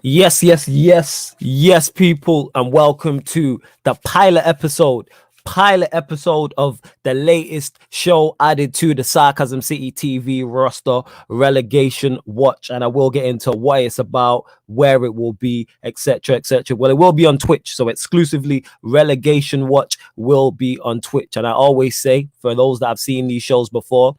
Yes, people, and welcome to the pilot episode of the latest show added to the Sarcasm City TV roster, Relegation Watch. And I will get into what it's about, where it will be, etc., etc. Well, it will be on Twitch, so exclusively Relegation Watch will be on Twitch. And I always say, for those that have seen these shows before,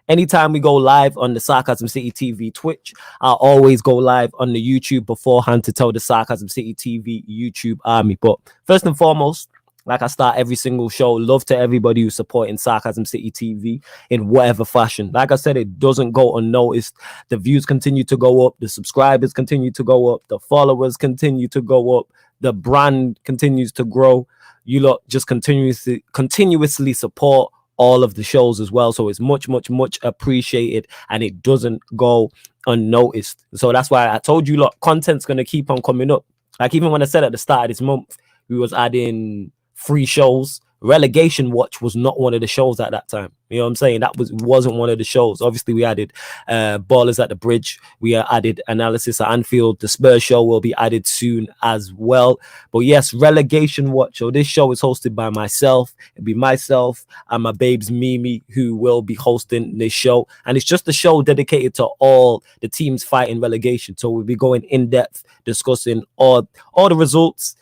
anytime we go live on the Sarcasm City TV Twitch, I'll always go live on the YouTube beforehand to tell the Sarcasm City TV YouTube army. But first and foremost, like I start every single show, love to everybody who's supporting Sarcasm City TV in whatever fashion. Like I said, it doesn't go unnoticed. The views continue to go up. The subscribers continue to go up. The followers continue to go up. The brand continues to grow. You lot just continuously support all of the shows as well. So it's much appreciated, and it doesn't go unnoticed. So that's why I told you, lot, content's going to keep on coming up. Like even when I said at the start of this month, we was adding free shows. Relegation Watch was not one of the shows at that time. You know what I'm saying? That wasn't one of the shows. Obviously, we added Ballers at the Bridge. We added Analysis at Anfield. The Spurs show will be added soon as well. But yes, Relegation Watch. So this show is hosted by myself. It'll be myself and my babes Mimi who will be hosting this show. And it's just a show dedicated to all the teams fighting relegation. So we'll be going in depth, discussing all the results,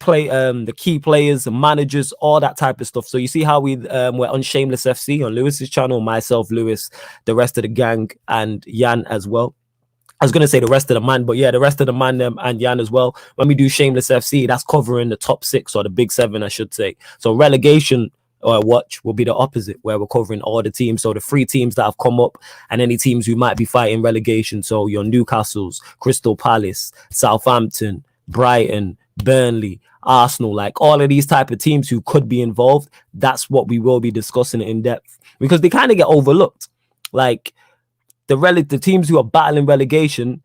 the key players, the managers, all that type of stuff. So you see how we're on Shameless FC on Lewis's channel, myself, Lewis, the rest of the gang, and Jan as well. I was going to say the rest of the man, but yeah, the rest of the man and Jan as well. When we do Shameless FC, that's covering the top 6 or the big 7, I should say. So Relegation Watch will be the opposite, where we're covering all the teams. So the 3 teams that have come up and any teams who might be fighting relegation. So your Newcastles, Crystal Palace, Southampton, Brighton, Burnley, Arsenal, like all of these type of teams who could be involved. That's what we will be discussing in depth, because they kind of get overlooked. Like the teams who are battling relegation,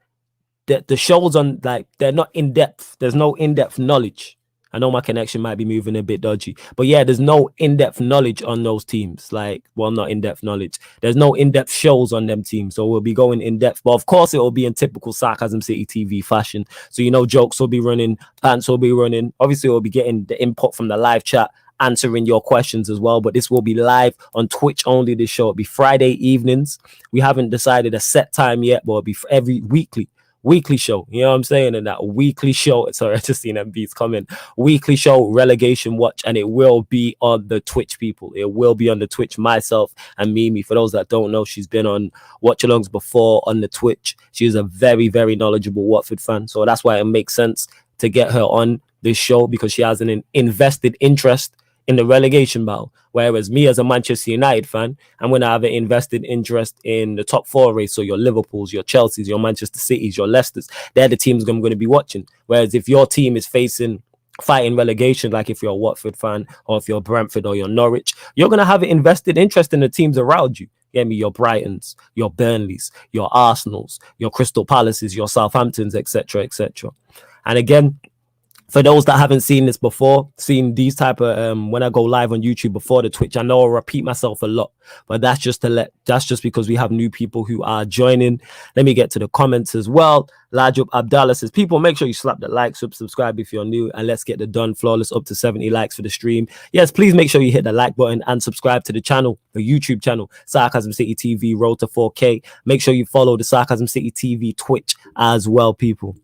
the shows on, like, they're not in depth. There's no in-depth knowledge. I know my connection might be moving a bit dodgy, but yeah, there's no in-depth knowledge on those teams. Like, well, not in-depth knowledge. There's no in-depth shows on them teams. So we'll be going in-depth, but of course it will be in typical Sarcasm City TV fashion. So, you know, jokes will be running, pants will be running. Obviously, we'll be getting the input from the live chat, answering your questions as well. But this will be live on Twitch only. This show will be Friday evenings. We haven't decided a set time yet, but it'll be every weekly show, you know what I'm saying? And that weekly show, sorry, I just seen them beats coming. Weekly show, Relegation Watch, and it will be on the Twitch, people. It will be on the Twitch, myself and Mimi. For those that don't know, she's been on watch-alongs before on the Twitch. She's a very knowledgeable Watford fan, so that's why it makes sense to get her on this show, because she has an invested interest in the relegation battle. Whereas me, as a Manchester United fan, I'm going to have an invested interest in the top 4 race. So your Liverpools, your Chelseas, your Manchester Cities, your Leicesters, they're the teams I'm going to be watching. Whereas if your team is fighting relegation, like if you're a Watford fan, or if you're Brentford or you're Norwich, you're going to have an invested interest in the teams around you. Get me? Your Brightons, your Burnleys, your Arsenals, your Crystal Palaces, your Southamptons, etc., etc. And again, for those that haven't seen this before, seen these type of when I go live on YouTube before the Twitch, I know I repeat myself a lot, but that's just because we have new people who are joining. Let me get to the comments as well. Lajub Abdallah says, people, make sure you slap the like, subscribe if you're new, and let's get the Done Flawless up to 70 likes for the stream. Yes, please make sure you hit the like button and subscribe to the channel, the YouTube channel, Sarcasm City TV, road to 4K. Make sure you follow the Sarcasm City TV Twitch as well, people.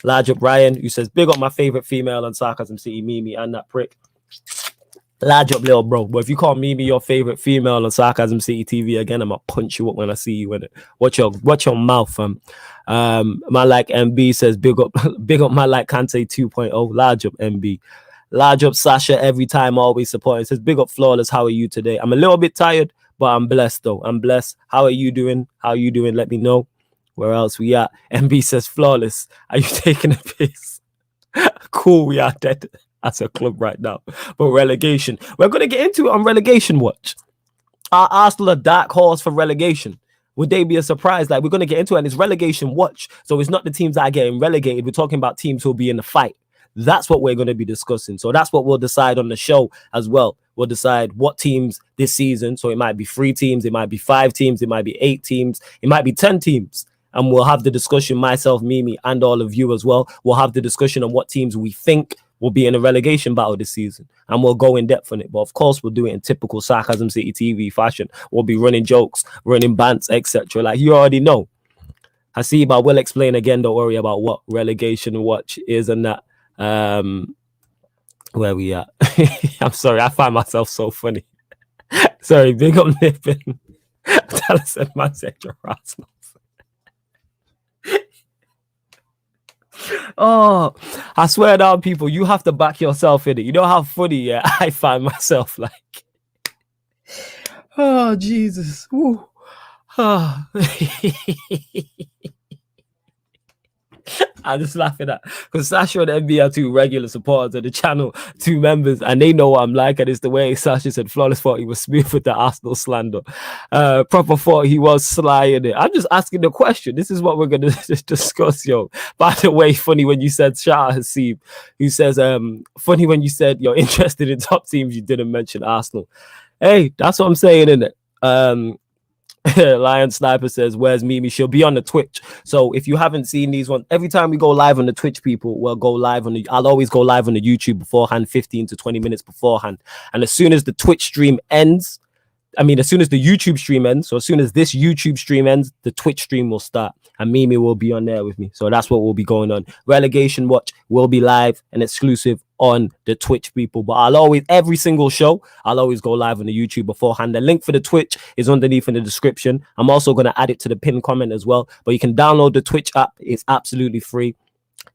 Large up Ryan, who says, big up my favorite female on Sarcasm City, Mimi, and that prick. Large up little bro. But if you call Mimi your favorite female on Sarcasm City TV again, I'm gonna punch you up when I see you in it. Watch your mouth, fam. My like MB says, big up my like Kante 2.0. Large up MB. Large up Sasha, every time always supporting. Says, big up Flawless, how are you today? I'm a little bit tired, but I'm blessed though. I'm blessed. How are you doing? Let me know. Where else we at? MB says, Flawless, are you taking a piss? Cool, we are dead as a club right now. But relegation, we're going to get into it on Relegation Watch. Are Arsenal a dark horse for relegation? Would they be a surprise? Like, we're going to get into it, and it's Relegation Watch. So it's not the teams that are getting relegated. We're talking about teams who will be in the fight. That's what we're going to be discussing. So that's what we'll decide on the show as well. We'll decide what teams this season. So it might be 3 teams. It might be 5 teams. It might be 8 teams. It might be 10 teams. and we'll have the discussion, myself, Mimi, and all of you as well. We'll have the discussion on what teams we think will be in a relegation battle this season, and we'll go in depth on it. But of course, we'll do it in typical Sarcasm City TV fashion. We'll be running jokes, running bants, etc. Like you already know. Hasiba will explain again. Don't worry about what relegation watch is and that. Where we at? I'm sorry, I find myself so funny. Sorry, big up Nippin. Tell us that man said your Arsenal. Oh, I swear down, people, you have to back yourself in it. You know how funny, I find myself like. Oh, Jesus. Woo. Oh. I'm just laughing at because Sasha and MB are two regular supporters of the channel, two members, and they know what I'm like. And it's the way Sasha said Flawless thought he was smooth with the Arsenal slander. Proper thought he was sly in it. I'm just asking the question. This is what we're gonna discuss, yo. By the way, funny when you said shout out Hasib, who says funny when you said you're interested in top teams, you didn't mention Arsenal. Hey, that's what I'm saying, innit? Lion Sniper says, where's Mimi? She'll be on the Twitch. So if you haven't seen these ones, every time we go live on the Twitch, people will go live on the, I'll always go live on the YouTube beforehand, 15 to 20 minutes beforehand. And as soon as the Twitch stream ends, as soon as the YouTube stream ends, so as soon as this YouTube stream ends, the Twitch stream will start and Mimi will be on there with me. So that's what will be going on. Relegation Watch will be live and exclusive on the Twitch, people. But I'll always, every single show, I'll always go live on the YouTube beforehand. The link for the Twitch is underneath in the description. I'm also going to add it to the pinned comment as well. But you can download the Twitch app. It's absolutely free.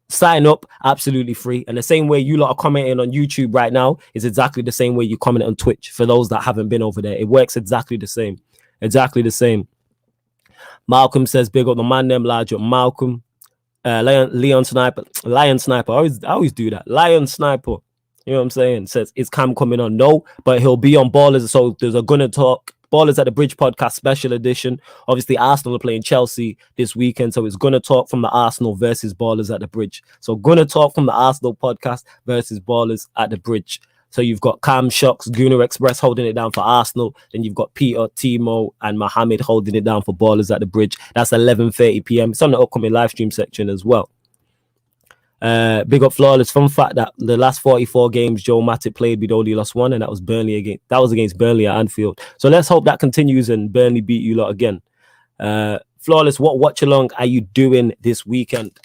Sign up, absolutely free. And the same way you lot are commenting on YouTube right now is exactly the same way you comment on Twitch. For those that haven't been over there, it works exactly the same. Exactly the same. Malcolm says, big up the man, them large up. Malcolm. Lion Sniper. I always do that. Lion Sniper. You know what I'm saying? Says, is Cam coming on? No, but he'll be on Ballers. So there's a Gonna Talk Ballers at the Bridge podcast special edition. Obviously, Arsenal are playing Chelsea this weekend, so it's Gonna Talk from the Arsenal versus Ballers at the Bridge. So Gonna Talk from the Arsenal podcast versus Ballers at the Bridge. So you've got Cam Shocks, Gooner Express holding it down for Arsenal. Then you've got Peter, Timo, and Mohammed holding it down for Ballers at the Bridge. That's 11:30 p.m. It's on the upcoming live stream section as well. Big up Flawless. Fun fact that the last 44 games Joe Matip played, we'd only lost one, and that was against Burnley at Anfield. So let's hope that continues and Burnley beat you lot again. Flawless, what watch along are you doing this weekend?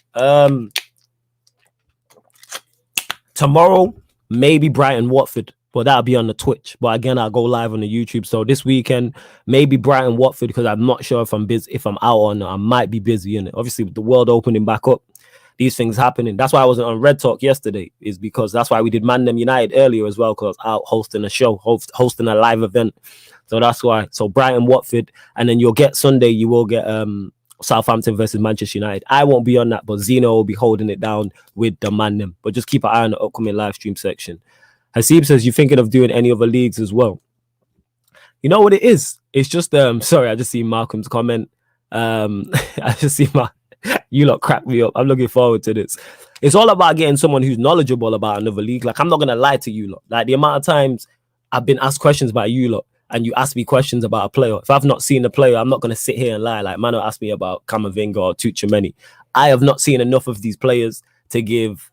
Tomorrow, maybe Brighton Watford, but that'll be on the Twitch. But again, I'll go live on the YouTube. So this weekend, maybe Brighton Watford, because I'm not sure if I'm busy, if I'm out or not. I might be busy in it. Obviously, with the world opening back up, these things happening. That's why I wasn't on Red Talk yesterday, is because that's why we did Man Them United earlier as well, because I was out hosting a show, hosting a live event. So that's why. So Brighton Watford, and then you'll get Sunday, you will get Southampton versus Manchester United. I won't be on that, but Zeno will be holding it down with the Man Them. But just keep an eye on the upcoming live stream section. Hasib says, you thinking of doing any other leagues as well? You know what it is? It's just sorry, I just see Malcolm's comment. I just see you lot crack me up. I'm looking forward to this. It's all about getting someone who's knowledgeable about another league. Like, I'm not gonna lie to you lot. Like, the amount of times I've been asked questions by you lot, and you ask me questions about a player. If I've not seen the player, I'm not going to sit here and lie. Like, man, ask me about Camavinga or Tuchemeni. I have not seen enough of these players to give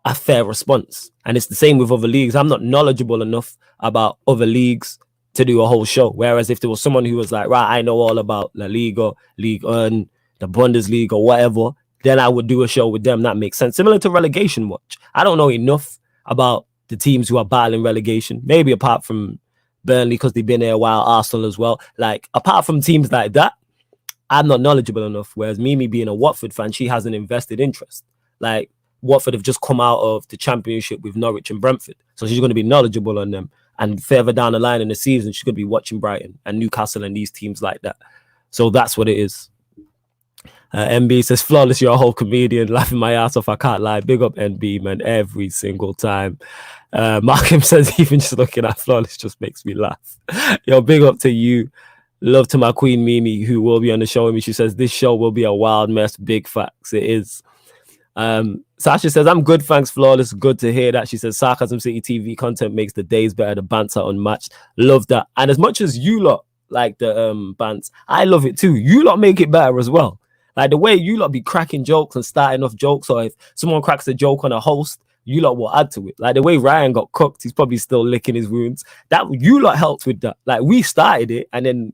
a fair response. And it's the same with other leagues. I'm not knowledgeable enough about other leagues to do a whole show. Whereas if there was someone who was like, right, I know all about La Liga, Ligue 1, the Bundesliga or whatever, then I would do a show with them. That makes sense. Similar to Relegation Watch. I don't know enough about the teams who are battling relegation. Maybe apart from Burnley, because they've been there a while, Arsenal as well. Like, apart from teams like that, I'm not knowledgeable enough. Whereas Mimi being a Watford fan, she has an invested interest. Like, Watford have just come out of the championship with Norwich and Brentford. So she's going to be knowledgeable on them. And further down the line in the season, she's going to be watching Brighton and Newcastle and these teams like that. So that's what it is. MB says, Flawless, you're a whole comedian. Laughing my ass off, I can't lie. Big up NB, man, every single time. Malcolm says, even just looking at Flawless just makes me laugh. Yo, big up to you. Love to my queen Mimi, who will be on the show with me. She says, this show will be a wild mess. Big facts. It is. Sasha says, I'm good, thanks, Flawless. Good to hear that. She says, Sarcasm City TV content makes the days better. The banter unmatched. Love that. And as much as you lot like the bants, I love it too. You lot make it better as well. Like the way you lot be cracking jokes and starting off jokes, or if someone cracks a joke on a host, you lot will add to it. Like the way Ryan got cooked, he's probably still licking his wounds. That you lot helped with that. Like we started it and then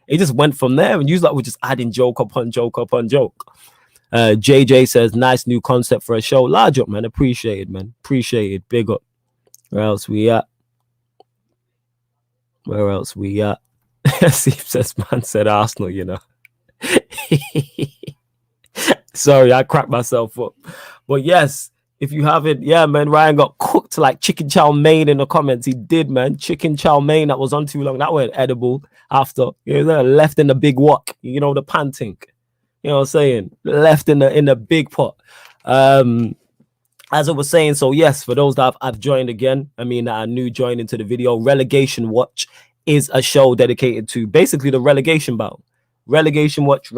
it just went from there, and you lot were just adding joke upon joke upon joke. JJ says, nice new concept for a show. Large up, man. Appreciated, man. Appreciated. Big up. Where else we at? Where else we at? Steve says, man said Arsenal, you know. Sorry, I cracked myself up. But yes, if you haven't, yeah, man, Ryan got cooked like chicken chow mein in the comments. He did, man. Chicken chow mein that was on too long. That went edible after. You know, left in the big wok. You know, the panting. You know what I'm saying? Left in the big pot. As I was saying, so yes, for those that have joined again, I mean, that are new joining to the video, Relegation Watch is a show dedicated to basically the relegation battle. Relegation Watch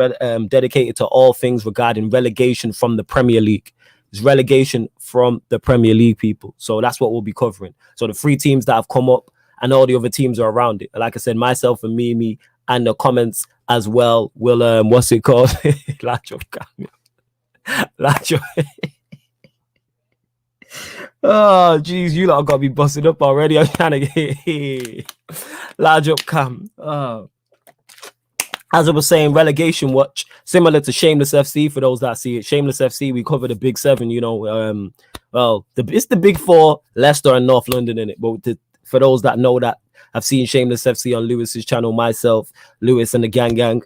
dedicated to all things regarding relegation from the Premier League. It's relegation from the Premier League, people. So that's what we'll be covering. So the 3 teams that have come up and all the other teams are around it. Like I said, myself and Mimi and the comments as well will, what's it called? Oh, geez, you lot got to be busted up already. I'm trying to get large up cam. As I was saying, Relegation Watch, similar to Shameless FC, for those that see it. Shameless FC, we cover the Big 7, you know. Well, it's the Big 4, Leicester and North London in it. But for those that know that, I've seen Shameless FC on Lewis's channel, myself, Lewis and the gang.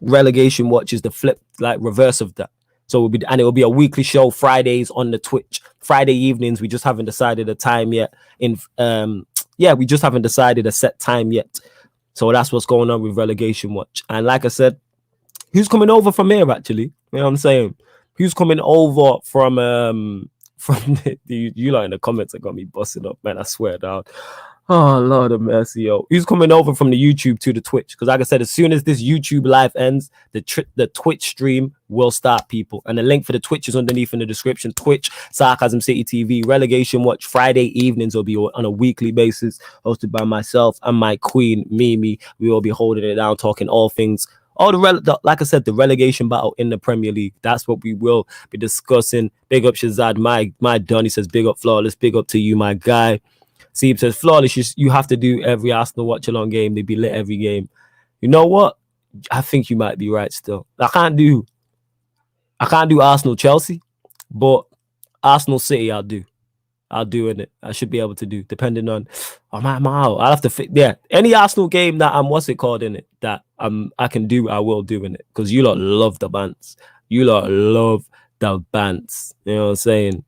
Relegation Watch is the flip, like reverse of that. So it will be a weekly show, Fridays on the Twitch. Friday evenings, we just haven't decided a time yet. We just haven't decided a set time yet. So that's what's going on with Relegation Watch. And like I said, who's coming over from here, actually? You know what I'm saying? Who's coming over from you lot in the comments that got me busted up, man. I swear down. Oh, Lord of mercy, yo. Who's coming over from the YouTube to the Twitch? Because like I said, as soon as this YouTube live ends, the Twitch stream will start, people. And the link for the Twitch is underneath in the description. Twitch, Sarcasm City TV, Relegation Watch. Friday evenings will be on a weekly basis, hosted by myself and my queen, Mimi. We will be holding it down, talking all things. Like I said, the relegation battle in the Premier League. That's what we will be discussing. Big up Shazad, my Don. He says, big up Flawless. Big up to you, my guy. Steve says, Flawless, you have to do every Arsenal watch-along game. They be lit every game. You know what? I think you might be right still. I can't do Arsenal-Chelsea, but Arsenal-City I'll do. I'll do in it. I should be able to do, depending on... I'm out. I'll have to fit... Yeah, any Arsenal game that I'm... What's it called in it? That I can do, I will do in it. Because you lot love the bants. You lot love the bants. You know what I'm saying?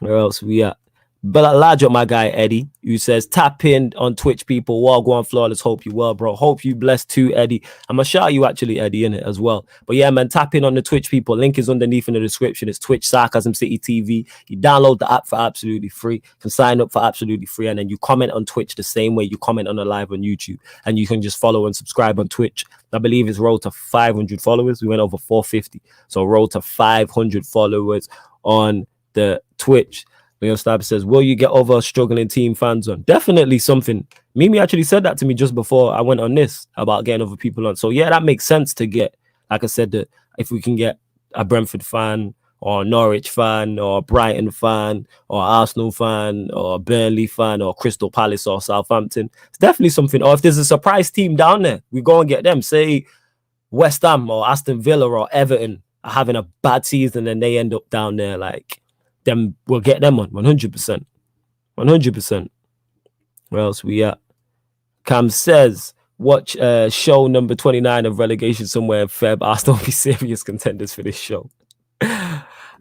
Where else we at? But large up my guy Eddie, who says, tap in on Twitch, people. Wagwan Flawless, hope you well, bro. Hope you blessed too, Eddie. I'm gonna shout you actually, Eddie, in it as well. But yeah, man, tap in on the Twitch, people. Link is underneath in the description. It's Twitch Sarcasm City TV. You download the app for absolutely free. You can sign up for absolutely free, and then you comment on Twitch the same way you comment on the live on YouTube. And you can just follow and subscribe on Twitch. I believe it's road to 500 followers. We went over 450, so road to 500 followers on the Twitch. Leon Stabber says, will you get other struggling team fans on? Definitely something. Mimi actually said that to me just before I went on this about getting other people on. So yeah, that makes sense to get. Like I said, that if we can get a Brentford fan or a Norwich fan or a Brighton fan or Arsenal fan or a Burnley fan or Crystal Palace or Southampton, it's definitely something. Or if there's a surprise team down there, we go and get them. Say West Ham or Aston Villa or Everton are having a bad season and they end up down there, like, then we'll get them on 100%. 100%. Where else we at? Cam says, watch show number 29 of Relegation somewhere in Feb. Arsenal will be serious contenders for this show.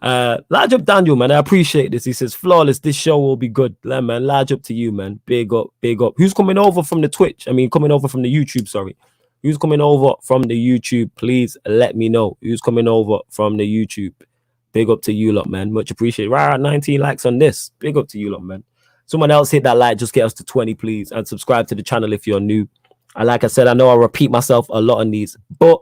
Large up Daniel, man. I appreciate this. He says, Flawless, this show will be good. Man, large up to you, man. Big up, big up. Who's coming over from the Twitch? I mean, coming over from the YouTube, sorry. Who's coming over from the YouTube? Please let me know. Who's coming over from the YouTube? Big up to you lot, man. Much appreciated. Right at 19 likes on this. Big up to you lot, man. Someone else hit that like. Just get us to 20, please. And subscribe to the channel if you're new. And like I said, I know I repeat myself a lot on these. But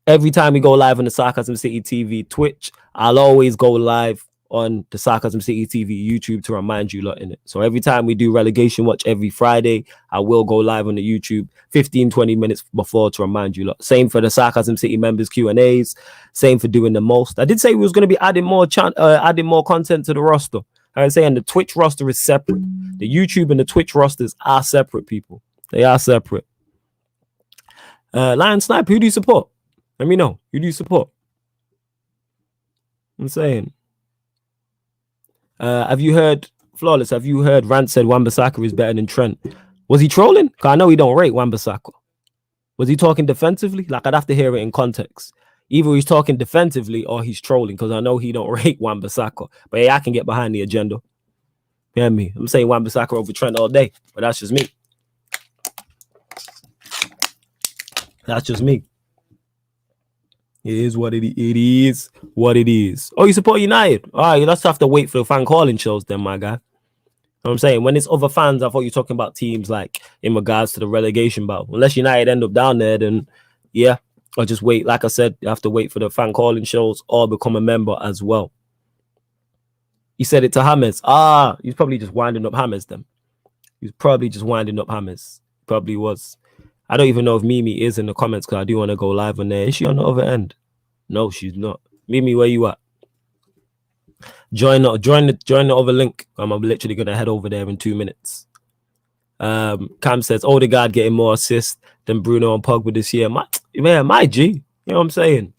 every time we go live on the Sarcasm City TV Twitch, I'll always go live on the Sarcasm City TV YouTube to remind you lot in it. So every time we do relegation watch every Friday, I will go live on the YouTube 15-20 minutes before to remind you lot. Same for the Sarcasm City members Q&As. Same for doing the most. I did say we was going to be adding more content to the roster. I was saying the Twitch roster is separate. The YouTube and the Twitch rosters are separate, people. They are separate. Lion Snipe, who do you support? Let me know. Who do you support? I'm saying. Have you heard, Flawless, have you heard Rant said Wan-Bissaka is better than Trent? Was he trolling? Because I know he don't rate Wan-Bissaka. Was he talking defensively? Like, I'd have to hear it in context. Either he's talking defensively or he's trolling, because I know he don't rate Wan-Bissaka. But yeah, I can get behind the agenda. You hear me? I'm saying Wan-Bissaka over Trent all day, but that's just me. That's just me. It is what it is. What it is. Oh, you support United? All right, you just have to wait for the fan calling shows then, my guy. You know what I'm saying? When it's other fans, I thought you were talking about teams like in regards to the relegation battle. Unless United end up down there, then yeah. Or just wait. Like I said, you have to wait for the fan calling shows or become a member as well. He said it to James. He's probably just winding up James then. He's probably just winding up James. Probably was. I don't even know if Mimi is in the comments because I do want to go live on there. Is she on the other end? No, she's not. Mimi, where you at? Join the other link. I'm literally gonna head over there in 2 minutes. Cam says Odegaard getting more assists than Bruno and Pogba this year. My G. You know what I'm saying?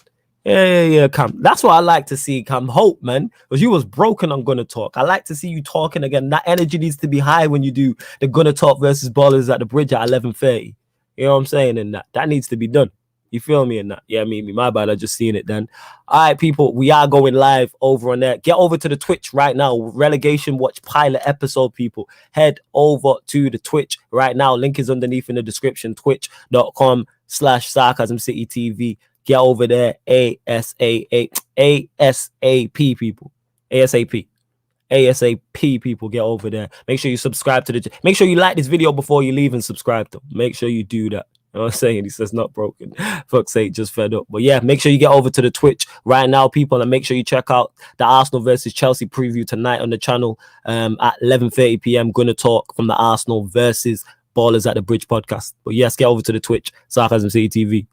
Yeah, Cam. That's what I like to see, Cam. Hope, man. Because you was broken on Gonna Talk. I like to see you talking again. That energy needs to be high when you do the Gonna Talk versus Ballers at the Bridge at 11:30. You know what I'm saying? And that needs to be done. You feel me? And that, yeah, me, my bad. I just seen it then. All right, people, we are going live over on there. Get over to the Twitch right now. Relegation Watch pilot episode, people. Head over to the Twitch right now. Link is underneath in the description. Twitch.com/Sarcasm City TV. Get over there ASAP, people. ASAP, people, get over there. Make sure you subscribe to the... Make sure you like this video before you leave and subscribe to. Make sure you do that. You know what I'm saying? He says not broken. Fuck's sake, just fed up. But yeah, make sure you get over to the Twitch right now, people, and make sure you check out the Arsenal versus Chelsea preview tonight on the channel at 11:30 p.m. Gonna talk from the Arsenal versus Ballers at the Bridge podcast. But yes, get over to the Twitch, Sarcasm City TV.